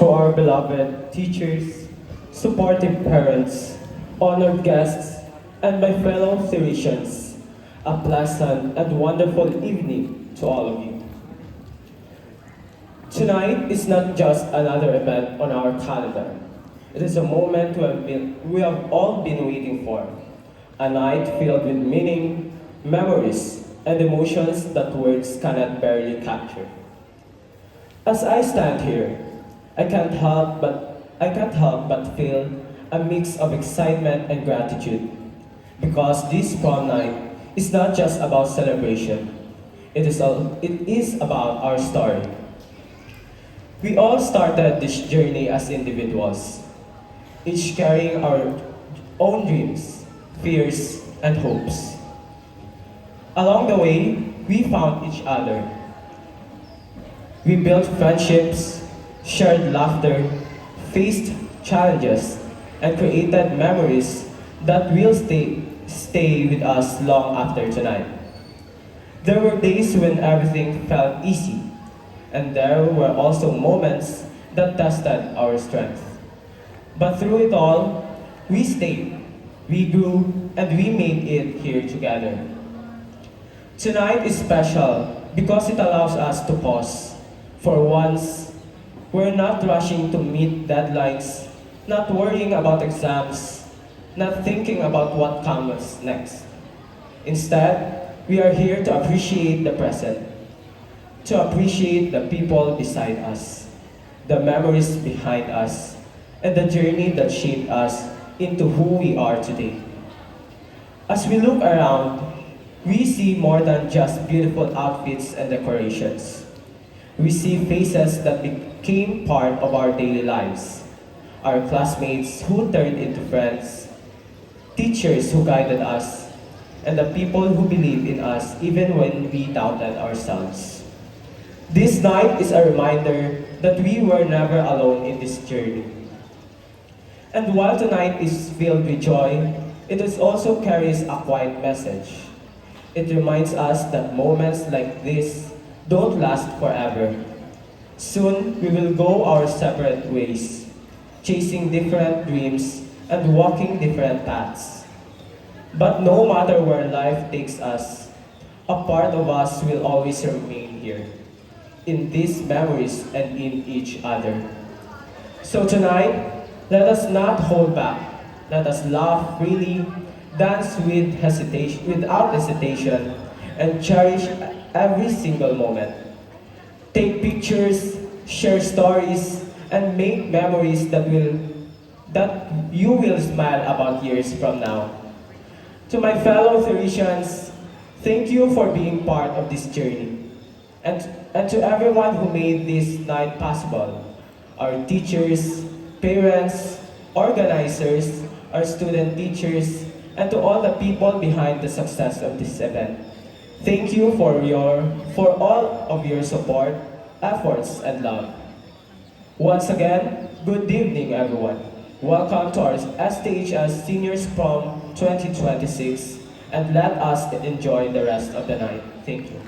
to our beloved teachers, supportive parents, honored guests, and my fellow Therians, a pleasant and wonderful evening to all of you. Tonight is not just another event on our calendar. It is a moment we have all been waiting for. A night filled with meaning, memories, and emotions that words cannot barely capture. As I stand here, I can't help but feel a mix of excitement and gratitude because this prom night is not just about celebration. It is about our story. We all started this journey as individuals, each carrying our own dreams, fears, and hopes. Along the way, we found each other. We built friendships, shared laughter, faced challenges, and created memories that will stay with us long after tonight. There were days when everything felt easy, and there were also moments that tested our strength. But through it all, we stayed, we grew, and we made it here together. Tonight is special because it allows us to pause. For once, we're not rushing to meet deadlines, not worrying about exams, not thinking about what comes next. Instead, we are here to appreciate the present, to appreciate the people beside us, the memories behind us, and the journey that shaped us into who we are today. As we look around, we see more than just beautiful outfits and decorations. We see faces that became part of our daily lives, our classmates who turned into friends, teachers who guided us, and the people who believed in us even when we doubted ourselves. This night is a reminder that we were never alone in this journey. And while tonight is filled with joy, it is also carries a quiet message. It reminds us that moments like this don't last forever. Soon, we will go our separate ways, chasing different dreams and walking different paths. But no matter where life takes us, a part of us will always remain here, in these memories and in each other. So tonight, let us not hold back. Let us laugh freely, dance without hesitation, and cherish every single moment. Take pictures, share stories, and make memories that you will smile about years from now. To my fellow Theresians, thank you for being part of this journey. And to everyone who made this night possible, our teachers, parents, organizers, our student teachers, and to all the people behind the success of this event. Thank you for all of your support, efforts, and love. Once again, good evening everyone. Welcome to our STHS Seniors Prom 2026 and let us enjoy the rest of the night. Thank you.